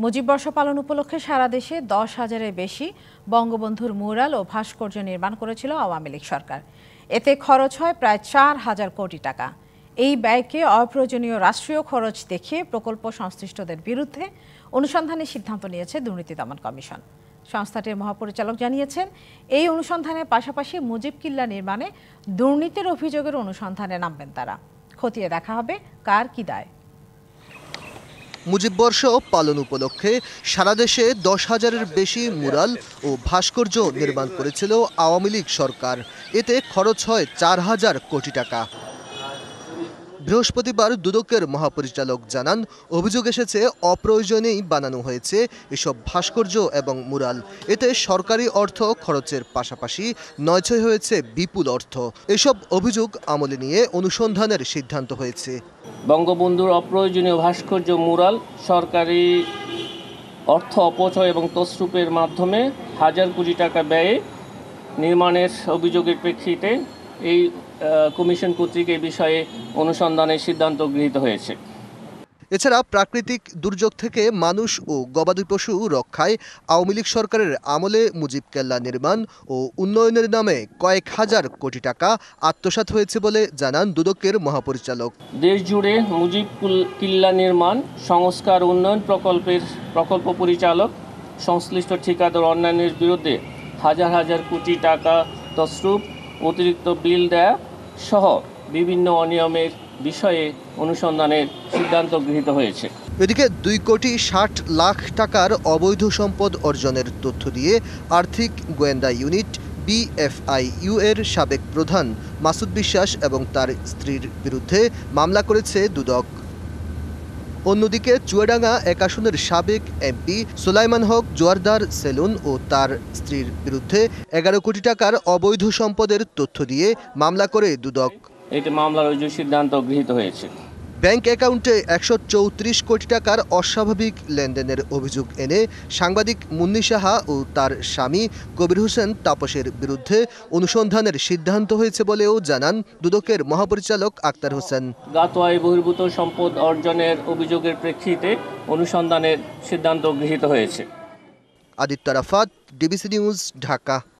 মুজিব বর্ষ পালন উপলক্ষে সারা দেশে 10,000-এর বেশি বঙ্গবন্ধুর ম্যুরাল ও ভাস্কর্য নির্মাণ করেছিল আওয়ামী লীগ সরকার। এতে খরচ হয় প্রায় 4,000 কোটি টাকা। এই ব্যয়কে অপ্রয়োজনীয় রাষ্ট্রীয় খরচ দেখিয়ে প্রকল্প সংশ্লিষ্টদের বিরুদ্ধে অনুসন্ধানের সিদ্ধান্ত নিয়েছে দুর্নীতি দমন কমিশন। সংস্থাটির মহাপরিচালক জানিয়েছেন, এই অনুসন্ধানের পাশাপাশি মুজিব কিল্লা নির্মাণে দুর্নীতির অভিযোগের অনুসন্ধানে নামবেন তারা। খতিয়ে দেখা হবে কার কি দায়। মুজিব বর্ষ পালন উপলক্ষে সারা দেশে 10,000-এর বেশি ম্যুরাল ও ভাস্কর্য নির্মাণ করেছিল আওয়ামী লীগ সরকার। এতে খরচ হয় 4,000 কোটি টাকা। বৃহস্পতিবার দুদকের মহাপরিচালক জানান, অভিযোগ এসেছে অপ্রয়োজনেই বানানো হয়েছে এসব ভাস্কর্য এবং ম্যুরাল। এতে সরকারি অর্থ খরচের পাশাপাশি নয়ছয় হয়েছে বিপুল অর্থ। এসব অভিযোগ আমলে নিয়ে অনুসন্ধানের সিদ্ধান্ত হয়েছে। বঙ্গবন্ধুর অপ্রয়োজনীয় ভাস্কর্য ম্যুরাল সরকারি অর্থ অপচয় এবং তছরূপের মাধ্যমে হাজার কোটি টাকা ব্যয়ে নির্মাণের অভিযোগের প্রেক্ষিতে এই কমিশন কর্তৃক এই বিষয়ে অনুসন্ধানের সিদ্ধান্ত গৃহীত হয়েছে। এছাড়া প্রাকৃতিক দুর্যোগ থেকে মানুষ ও গবাদি পশু রক্ষায় আওয়ামী লীগ সরকারের আমলে মুজিব কেল্লা নির্মাণ ও উন্নয়নের নামে কয়েক হাজার কোটি টাকা আত্মসাৎ হয়েছে বলে জানান দুদকের মহাপরিচালক। দেশ জুড়ে মুজিব কিল্লা নির্মাণ, সংস্কার উন্নয়ন প্রকল্প পরিচালক, সংশ্লিষ্ট ঠিকাদার অন্যান্যের বিরুদ্ধে হাজার হাজার কোটি টাকা তছরূপ, অতিরিক্ত বিল দেয়া সহ বিভিন্ন অনিয়মের বিষয়ে অনুসন্ধানের সিদ্ধান্ত গৃহীত হয়েছে। এদিকে 2,60,00,000 টাকার অবৈধ সম্পদ অর্জনের তথ্য দিয়ে আর্থিক গোয়েন্দা ইউনিট BFIU এর সাবেক প্রধান মাসুদ বিশ্বাস এবং তার স্ত্রীর বিরুদ্ধে মামলা করেছে দুদক। অন্যদিকে চুয়াডাঙ্গা 1 আসনের সাবেক MP সুলাইমান হক জোয়ারদার সেলুন ও তার স্ত্রীর বিরুদ্ধে 11 কোটি টাকার অবৈধ সম্পদের তথ্য দিয়ে মামলা করে দুদক। এটি মামলার ওই সিদ্ধান্ত গৃহীত হয়েছে। ব্যাংক অ্যাকাউন্টে 134 কোটি টাকার অস্বাভাবিক লেনদেনের অভিযোগ এনে সাংবাদিক মুন্নি সাহা ও তার স্বামী কবির হোসেন তাপসের বিরুদ্ধে অনুসন্ধানের সিদ্ধান্ত হয়েছে বলেও জানান দুদকের মহাপরিচালক আক্তার হোসেন। জ্ঞাত আয় বহির্ভূত সম্পদ অর্জনের অভিযোগের প্রেক্ষিতে অনুসন্ধানের সিদ্ধান্ত গৃহীত হয়েছে। Aditya Rafat, DBC news, Dhaka.